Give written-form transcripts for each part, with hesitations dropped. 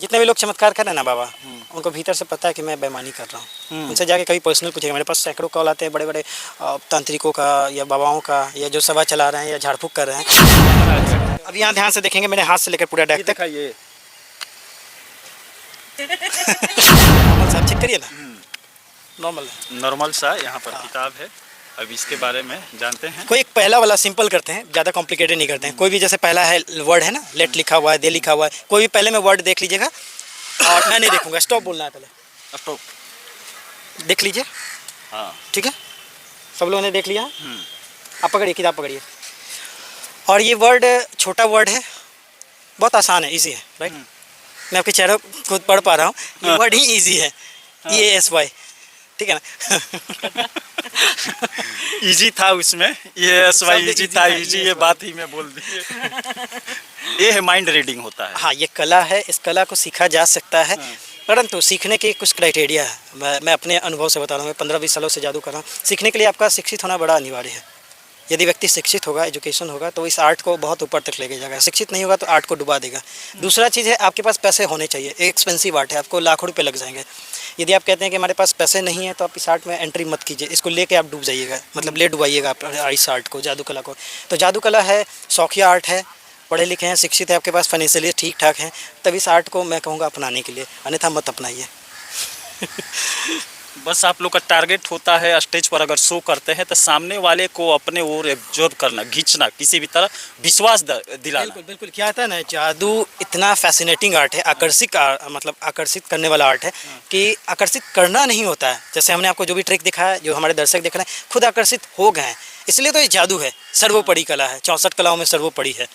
जितने भी लोग चमत्कार कर रहे हैं ना बाबा, उनको भीतर से पता है कि मैं बेईमानी कर रहा हूँ। उनसे जाके कभी पर्सनल पूछेगा, मेरे पास सैकड़ों कॉल आते हैं बड़े बड़े तांत्रिकों का या बाबाओं का, या जो सभा चला रहे हैं या झाड़ फूक कर रहे हैं। अब यहाँ ध्यान से देखेंगे, मेरे हाथ से लेकर पूरा डेक तक ये साहब चेक करिए ना, नॉर्मल है। नॉर्मल सा यहाँ पर किताब है। अब इसके बारे में जानते हैं। कोई एक पहला वाला सिंपल करते हैं, ज़्यादा कॉम्प्लिकेटेड नहीं करते हैं। कोई भी जैसे पहला है वर्ड है ना, लेट लिखा हुआ है, दे लिखा हुआ है, कोई भी पहले में वर्ड देख लीजिएगा और मैं नहीं देखूंगा, स्टॉप बोलना है पहले, स्टॉप देख लीजिए। हाँ ठीक है, सब लोगों ने देख लिया। आप पकड़िए, किताब पकड़िए। और ये वर्ड छोटा वर्ड है, बहुत आसान है, इजी है, राइट। मैं आपके चेहरे खुद पढ़ पा रहा हूँ, ये वर्ड ही इजी है, EASY, ठीक है ना। इजी था उसमें, ये इजी था, इजी ये बात ही मैं बोल दी। ये है माइंड रीडिंग होता है। हाँ, ये कला है, इस कला को सीखा जा सकता है, परंतु सीखने के कुछ क्राइटेरिया है। मैं अपने अनुभव से बता रहा हूँ, मैं 15-20 सालों से जादू कर रहा हूँ। सीखने के लिए आपका शिक्षित होना बड़ा अनिवार्य है। यदि व्यक्ति शिक्षित होगा, एजुकेशन होगा, तो इस आर्ट को बहुत ऊपर तक लेके जाएगा। शिक्षित नहीं होगा तो आर्ट को डुबा देगा। दूसरा चीज़ है, आपके पास पैसे होने चाहिए। एक्सपेंसिव आर्ट है, आपको लाखों रुपए लग जाएंगे। यदि आप कहते हैं कि हमारे पास पैसे नहीं है, तो आप इस आर्ट में एंट्री मत कीजिए, इसको लेके आप डूब जाइएगा, मतलब ले डुबाइएगा आप इस आर्ट को, जादू कला को। तो जादू कला है, शौकिया आर्ट है, पढ़े लिखे हैं, शिक्षित है, आपके पास फाइनेंशियली ठीक ठाक हैं, तब इस आर्ट को मैं कहूँगा अपनाने के लिए, अन्यथा मत अपनाइए। बस आप लोग का टारगेट होता है, स्टेज पर अगर शो करते हैं तो सामने वाले को अपने ओर एब्जॉर्ब करना, खींचना, किसी भी तरह विश्वास दिलाना। बिल्कुल बिल्कुल, क्या आता है ना, जादू इतना फैसिनेटिंग आर्ट है, मतलब आकर्षित करने वाला आर्ट है कि आकर्षित करना नहीं होता है। जैसे हमने आपको जो भी ट्रिक दिखाया, जो हमारे दर्शक देख रहे हैं, खुद आकर्षित हो गए हैं। इसलिए तो ये जादू है, सर्वोपरि कला है, 64 कलाओं में सर्वोपरि है।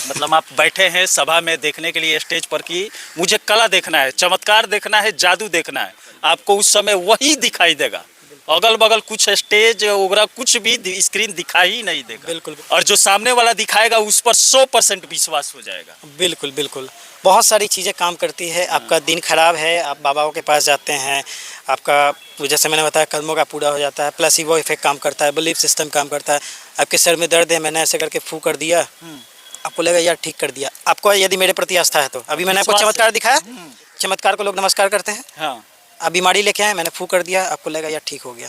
मतलब आप बैठे हैं सभा में देखने के लिए स्टेज पर कि मुझे कला देखना है, चमत्कार देखना है, जादू देखना है, आपको उस समय वही दिखाई देगा। अगल बगल कुछ स्टेज वगैरह कुछ भी स्क्रीन दिखाई ही नहीं देगा। बिल्कुल। और जो सामने वाला दिखाएगा उस पर 100% विश्वास हो जाएगा। बिल्कुल बिल्कुल, बहुत सारी चीज़ें काम करती है। आपका दिन खराब है, आप बाबाओं के पास जाते हैं, आपका जैसे मैंने बताया कर्मों का पूरा हो जाता है, प्लेसिबो इफेक्ट काम करता है, बिलीफ सिस्टम काम करता है। आपके सर में दर्द है, मैंने ऐसे करके फू कर दिया, आपको लगा यार ठीक कर दिया। आपको यदि मेरे प्रति आस्था है तो अभी मैंने आपको चमत्कार दिखाया, चमत्कार को लोग नमस्कार करते हैं। हाँ, आप बीमारी लेके आए, मैंने फू कर दिया, आपको लगा यार ठीक हो गया।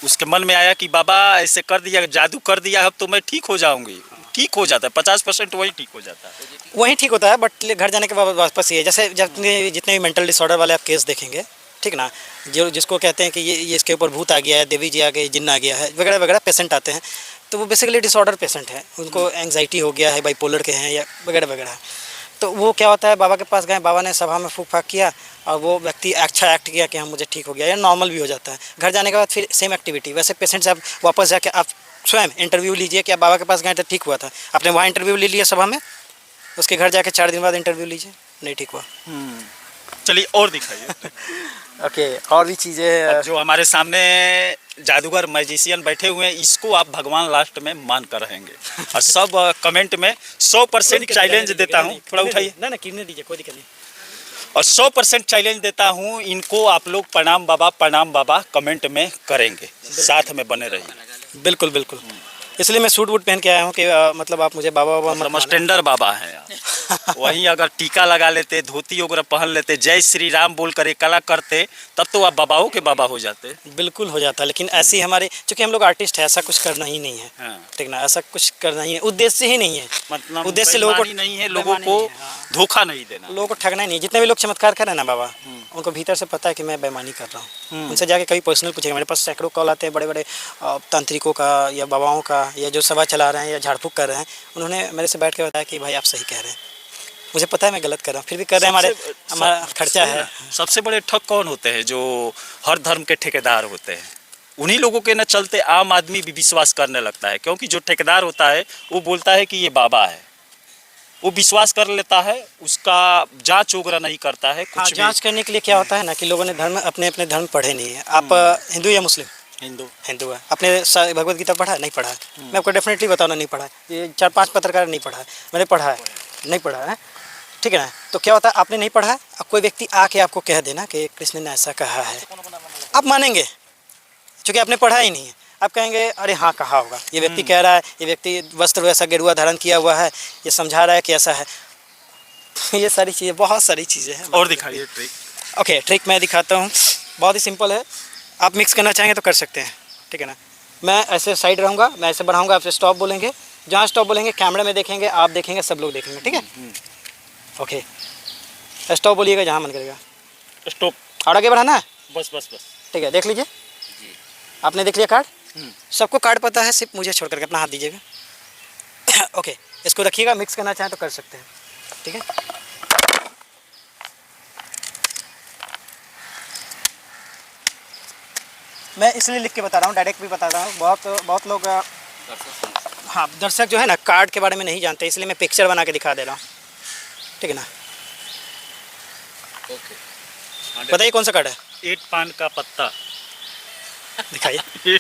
उसके मन में आया कि बाबा ऐसे कर दिया, जादू कर दिया, अब तो मैं ठीक हो जाऊंगी। ठीक हो जाता है, 50% वही ठीक हो जाता है, वही ठीक होता है। बट घर जाने के बाद वापस ये, जैसे जितने भी मेंटल डिसऑर्डर वाले आप केस देखेंगे, ठीक ना, जो जिसको कहते हैं कि ये इसके ऊपर भूत आ गया है, देवी जी आ गए, जिन्न आ गया है, वगैरह वगैरह पेशेंट आते हैं, तो वो बेसिकली डिसऑर्डर पेशेंट हैं, उनको एंग्जाइटी हो गया है, बाइपोलर के हैं या वगैरह वगैरह। तो वो क्या होता है, बाबा के पास गए, बाबा ने सभा में फूक फाक किया और वो व्यक्ति अच्छा एक्ट किया कि हम मुझे ठीक हो गया, या नॉर्मल भी हो जाता है। घर जाने के बाद फिर सेम एक्टिविटी, वैसे पेशेंट से आप वापस जाके आप स्वयं इंटरव्यू लीजिए कि आप बाबा के पास गए तो ठीक हुआ था, आपने वहाँ इंटरव्यू ले लिया सभा में, उसके घर जाके 4 दिन बाद इंटरव्यू लीजिए, नहीं ठीक हुआ। चलिए और दिखाइए। ओके, और भी चीज़ें। जो हमारे सामने जादूगर मैजिशियन बैठे हुए हैं, इसको आप भगवान लास्ट में मान कर रहेंगे। और सब कमेंट में 100% चैलेंज देता हूँ, थोड़ा उठाइए ना गिरने दीजिए, कोई दिक्कत नहीं। और 100% चैलेंज देता हूँ, इनको आप लोग प्रणाम बाबा कमेंट में करेंगे, साथ में बने रहिए। बिल्कुल बिल्कुल, इसलिए मैं सूट वूट पहन के आया हूँ कि मतलब आप मुझे बाबा मतलब स्टैंडर्ड बाबा हैं। वहीं अगर टीका लगा लेते, धोती वगैरह पहन लेते, जय श्री राम बोल कर एक कला करते, तब तो आप बाबाओं के बाबा हो जाते। बिल्कुल हो जाता, लेकिन ऐसी हमारे, चूँकि हम लोग आर्टिस्ट हैं, ऐसा कुछ करना ही नहीं है। हाँ। ठीक ना, ऐसा कुछ करना ही है, उद्देश्य ही नहीं है। मतलब उद्देश्य लोगों को नहीं है, लोगों को धोखा नहीं देना, लोगों को ठगना ही नहीं। जितने भी लोग चमत्कार कर रहे हैं ना बाबा, उनको भीतर से पता है कि मैं बेईमानी कर रहा हूँ। उनसे जाके कभी पर्सनल पूछेगा, मेरे पास सैकड़ों कॉल आते हैं बड़े बड़े तांत्रिकों का या बाबाओं का, या जो सभा चला रहे हैं या झाड़ फूक कर रहे हैं, उन्होंने मेरे से बैठ के बताया कि भाई आप सही कह रहे हैं, मुझे पता है मैं गलत कर रहा हूँ, फिर भी कर रहे हैं, हमारा खर्चा है। सबसे बड़े ठग कौन होते हैं? जो हर धर्म के ठेकेदार होते हैं। उन्हीं लोगों के न चलते आम आदमी भी विश्वास करने लगता है, क्योंकि जो ठेकेदार होता है वो बोलता है कि ये बाबा है, वो विश्वास कर लेता है, उसका जांच वगैरह नहीं करता है। कुछ जांच करने के लिए क्या होता है ना कि लोगों ने अपने अपने धर्म पढ़े नहीं है। आप हिंदू या मुस्लिम? हिंदू है। आपने भगवत गीता पढ़ा है? नहीं पढ़ा है। मैं आपको डेफिनेटली बताऊँ, नहीं पढ़ा है। ये 4-5 पत्रकार नहीं पढ़ा है, मैंने पढ़ा है, नहीं पढ़ा है, ठीक है ना। तो क्या होता है, आपने नहीं पढ़ा है, अब कोई व्यक्ति आके आपको कह देना कि कृष्ण ने ऐसा कहा है, आप मानेंगे, क्योंकि आपने पढ़ा ही नहीं है। आप कहेंगे अरे हाँ कहा होगा, ये व्यक्ति कह रहा है, ये व्यक्ति वस्त्र वैसा गेरुआ धारण किया हुआ है, ये समझा रहा है कि ऐसा है। ये सारी चीज़ें, बहुत सारी चीज़ें हैं। और दिखाइए ट्रिक। ओके, ट्रिक मैं दिखाता हूँ, बहुत ही सिंपल है। आप मिक्स करना चाहेंगे तो कर सकते हैं, ठीक है ना। मैं ऐसे साइड रहूँगा, मैं ऐसे बढ़ाऊँगा, आपसे स्टॉप बोलेंगे, जहाँ स्टॉप बोलेंगे कैमरे में देखेंगे, आप देखेंगे, सब लोग देखेंगे, ठीक है। ओके, स्टॉप बोलिएगा जहाँ मन करेगा। स्टॉप। और आगे बढ़ाना है, बस बस बस। ठीक है। देख लीजिए, आपने देख लिया कार्ड, सबको कार्ड पता है, सिर्फ मुझे छोड़ करके अपना हाथ दीजिएगा। ओके, इसको रखिएगा, मिक्स करना चाहें तो कर सकते हैं, ठीक है। मैं इसलिए लिख के बता रहा हूँ, डायरेक्ट भी बता रहा हूँ। बहुत लोग हाँ, दर्शक जो है ना कार्ड के बारे में नहीं जानते, इसलिए मैं पिक्चर बना के दिखा दे रहा हूँ, ठीक है ना। बताइए कौन सा कार्ड है। 8 पान का पत्ता। दिखाइए।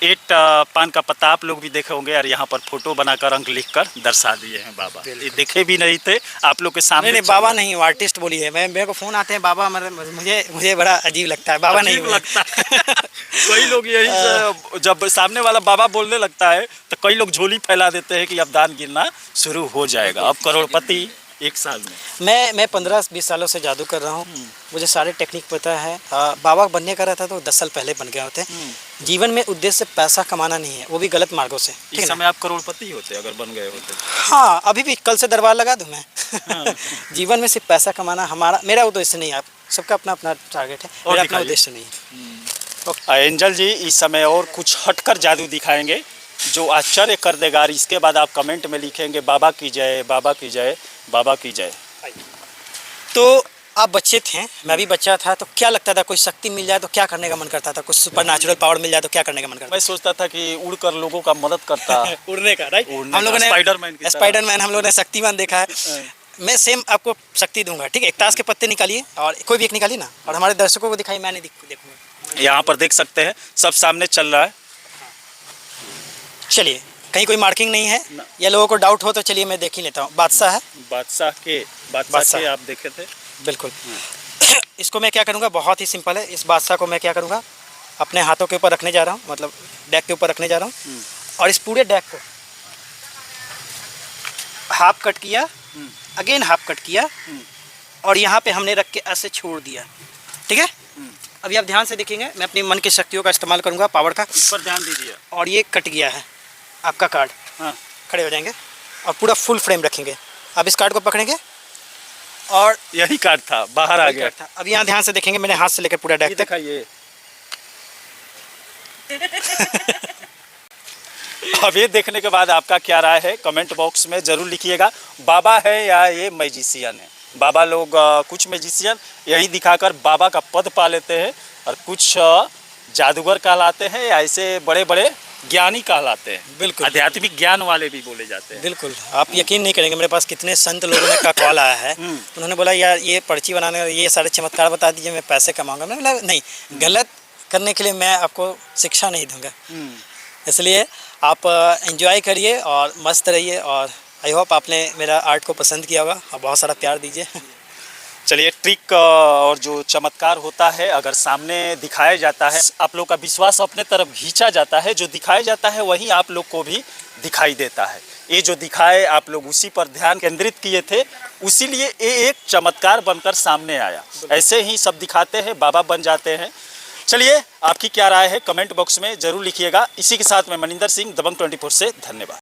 8 पान का पत्ता आप लोग भी देखे होंगे, और यहाँ पर फोटो बनाकर अंक लिखकर दर्शा दिए हैं बाबा। ये देखे भी नहीं थे, आप लोग के सामने। नहीं बाबा नहीं, आर्टिस्ट बोलिए। मेरे को फ़ोन आते हैं बाबा, मुझे बड़ा अजीब लगता है, बाबा नहीं लगता है। कई लोग यही जब सामने वाला बाबा बोलने लगता है तो कई लोग झोली फैला देते हैं कि अब दान गिरना शुरू हो जाएगा, अब करोड़पति 1 साल में। मैं 15-20 सालों से जादू कर रहा हूँ, मुझे सारे टेक्निक पता है। बाबा बनने का रहता तो 10 साल पहले बन गए होते। जीवन में उद्देश्य पैसा कमाना नहीं है, वो भी गलत मार्गों से। इस समय आप करोड़पति होते अगर बन गए होते। हाँ, अभी भी कल से दरबार लगा दूँ मैं। हाँ। जीवन में सिर्फ पैसा कमाना मेरा उद्देश्य नहीं है। आप सबका अपना अपना टारगेट है, मेरा अपना उद्देश्य नहीं है। एंजल जी इस समय और कुछ हटकर जादू दिखाएंगे जो आश्चर्य कर देगा, और इसके बाद आप कमेंट में लिखेंगे बाबा की जय, बाबा की जय, बाबा की जय। तो आप बच्चे थे, मैं भी बच्चा था, तो क्या लगता था कोई शक्ति मिल जाए तो क्या करने का मन करता था, कुछ सुपर नेचुरल पावर मिल जाए तो क्या करने का मन करता था? मैं सोचता था कि उड़कर लोगों का मदद करता। उड़ने का, राइट। हम लोगों ने स्पाइडरमैन हम लोगों ने शक्तिमान देखा है। मैं सेम आपको शक्ति दूंगा, ठीक है। एक ताश के पत्ते निकालिए और कोई भी एक निकालिए ना, और हमारे दर्शकों को दिखाइए, मैं नहीं देखूंगा। यहाँ पर देख सकते हैं सब सामने चल रहा है। चलिए, कहीं कोई मार्किंग नहीं है या लोगों को डाउट हो तो चलिए मैं देख ही लेता हूँ। बादशाह है, बादशाह के आप देखे थे बिल्कुल। इसको मैं क्या करूँगा, बहुत ही सिंपल है। इस बादशाह को मैं क्या करूँगा, अपने हाथों के ऊपर रखने जा रहा हूँ, मतलब डेक के ऊपर रखने जा रहा हूँ, और इस पूरे डेक को हाफ कट किया, अगेन हाफ कट किया, और यहाँ पे हमने रख के ऐसे छोड़ दिया, ठीक है। अभी आप ध्यान से देखेंगे, मैं अपनी मन की शक्तियों का इस्तेमाल करूँगा, पावर का। इस पर ध्यान दीजिए। और ये कट गया है आपका कार्ड। हाँ, खड़े हो जाएंगे और पूरा फुल फ्रेम रखेंगे। अब इस कार्ड को पकड़ेंगे और यही कार्ड था, बाहर आ गया था। अब यहाँ ध्यान से देखेंगे, मैंने हाथ से लेकर पूरा डेक तक। दिखाइए। अब ये देखने के बाद आपका क्या राय है कमेंट बॉक्स में जरूर लिखिएगा। बाबा है या ये मैजिशियन है? बाबा लोग कुछ मैजिशियन यही दिखाकर बाबा का पद पा लेते हैं, और कुछ जादूगर कहलाते हैं, या ऐसे बड़े बड़े ज्ञानी कहलाते हैं। बिल्कुल, आध्यात्मिक ज्ञान वाले भी बोले जाते हैं। बिल्कुल, आप यकीन नहीं करेंगे, मेरे पास कितने संत लोगों का कॉल आया है। उन्होंने बोला यार ये पर्ची बनाने का ये सारे चमत्कार बता दीजिए, मैं पैसे कमाऊंगा। मैंने बोला नहीं, गलत करने के लिए मैं आपको शिक्षा नहीं दूंगा। इसलिए आप एंजॉय करिए और मस्त रहिए, और आई होप आपने मेरा आर्ट को पसंद किया होगा, और बहुत सारा प्यार दीजिए। चलिए, ट्रिक और जो चमत्कार होता है अगर सामने दिखाया जाता है, आप लोग का विश्वास अपने तरफ खींचा जाता है। जो दिखाया जाता है वही आप लोग को भी दिखाई देता है। ये जो दिखाए आप लोग उसी पर ध्यान केंद्रित किए थे, उसीलिए ये एक चमत्कार बनकर सामने आया। ऐसे ही सब दिखाते हैं, बाबा बन जाते हैं। चलिए, आपकी क्या राय है कमेंट बॉक्स में ज़रूर लिखिएगा। इसी के साथ मैं मनिंदर सिंह, दबंग 24 से धन्यवाद।